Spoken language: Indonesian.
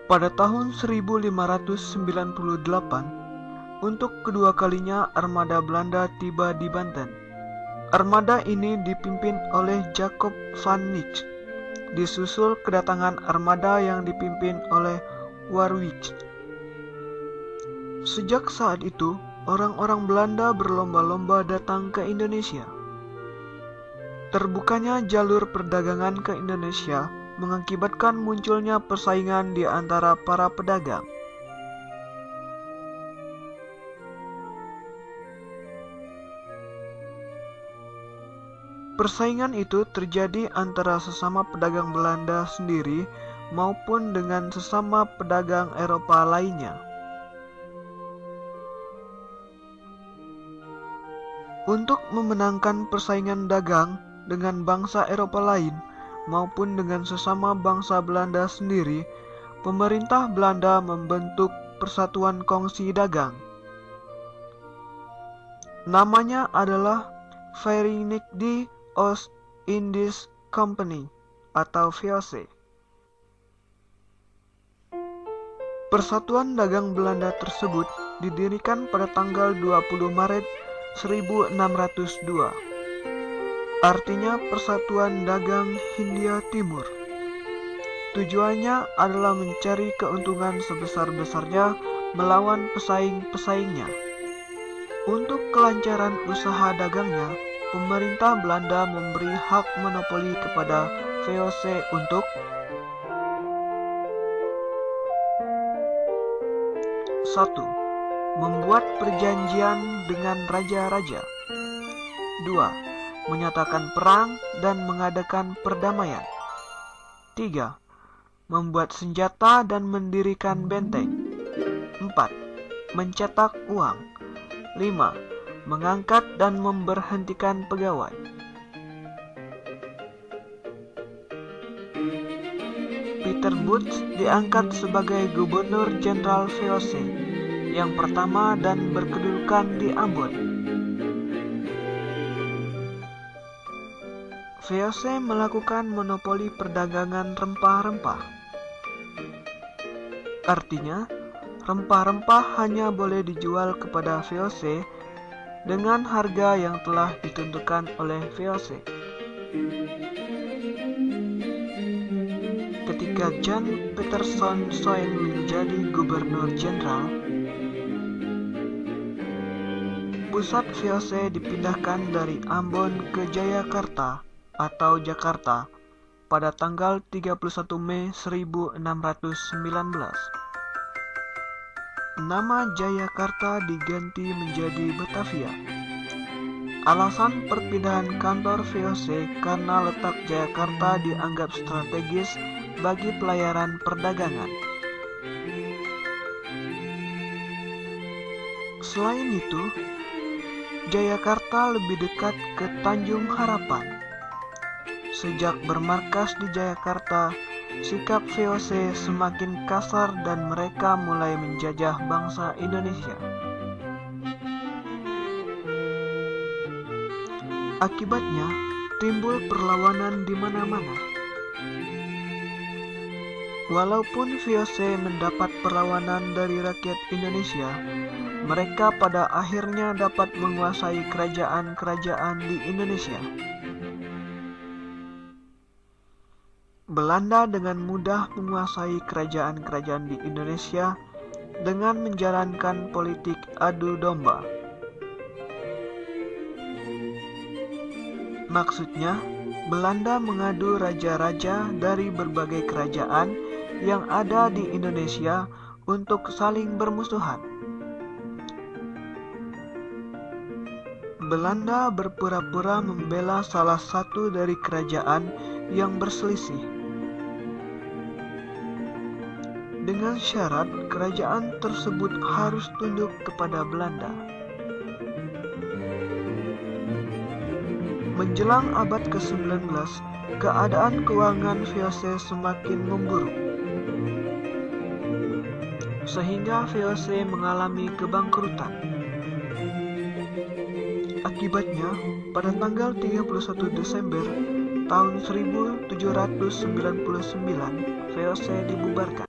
Pada tahun 1598, untuk kedua kalinya armada Belanda tiba di Banten. Armada ini dipimpin oleh Jacob van Nix, disusul kedatangan armada yang dipimpin oleh Warwick. Sejak saat itu, orang-orang Belanda berlomba-lomba datang ke Indonesia. Terbukanya jalur perdagangan ke Indonesia mengakibatkan munculnya persaingan di antara para pedagang. Persaingan itu terjadi antara sesama pedagang Belanda sendiri maupun dengan sesama pedagang Eropa lainnya. Untuk memenangkan persaingan dagang dengan bangsa Eropa lain maupun dengan sesama bangsa Belanda sendiri, pemerintah Belanda membentuk Persatuan Kongsi Dagang. Namanya adalah Verenigde Oost-Indisch Compagnie atau VOC. Persatuan Dagang Belanda tersebut didirikan pada tanggal 20 Maret 1602. Artinya Persatuan Dagang Hindia Timur. Tujuannya adalah mencari keuntungan sebesar-besarnya melawan pesaing-pesaingnya. Untuk kelancaran usaha dagangnya, pemerintah Belanda memberi hak monopoli kepada VOC untuk 1. Membuat perjanjian dengan raja-raja. 2. Menyatakan perang dan mengadakan perdamaian. 3. Membuat senjata dan mendirikan benteng. 4. Mencetak uang. 5. Mengangkat dan memberhentikan pegawai. Peter Booth diangkat sebagai Gubernur Jenderal VOC yang pertama dan berkedudukan di Ambon. VOC melakukan monopoli perdagangan rempah-rempah. Artinya, rempah-rempah hanya boleh dijual kepada VOC dengan harga yang telah ditentukan oleh VOC. Ketika John Peterson Soyn menjadi Gubernur Jenderal, pusat VOC dipindahkan dari Ambon ke Jayakarta atau Jakarta pada tanggal 31 Mei 1619. Nama Jayakarta diganti menjadi Batavia. Alasan perpindahan kantor VOC karena letak Jayakarta dianggap strategis bagi pelayaran perdagangan. Selain itu, Jayakarta lebih dekat ke Tanjung Harapan. Sejak bermarkas di Jayakarta, sikap VOC semakin kasar dan mereka mulai menjajah bangsa Indonesia. Akibatnya, timbul perlawanan di mana-mana. Walaupun VOC mendapat perlawanan dari rakyat Indonesia, mereka pada akhirnya dapat menguasai kerajaan-kerajaan di Indonesia. Belanda dengan mudah menguasai kerajaan-kerajaan di Indonesia dengan menjalankan politik adu domba. Maksudnya, Belanda mengadu raja-raja dari berbagai kerajaan yang ada di Indonesia untuk saling bermusuhan. Belanda berpura-pura membela salah satu dari kerajaan yang berselisih, dengan syarat kerajaan tersebut harus tunduk kepada Belanda. Menjelang abad ke-19, keadaan keuangan VOC semakin memburuk, sehingga VOC mengalami kebangkrutan. Akibatnya, pada tanggal 31 Desember tahun 1799, VOC dibubarkan.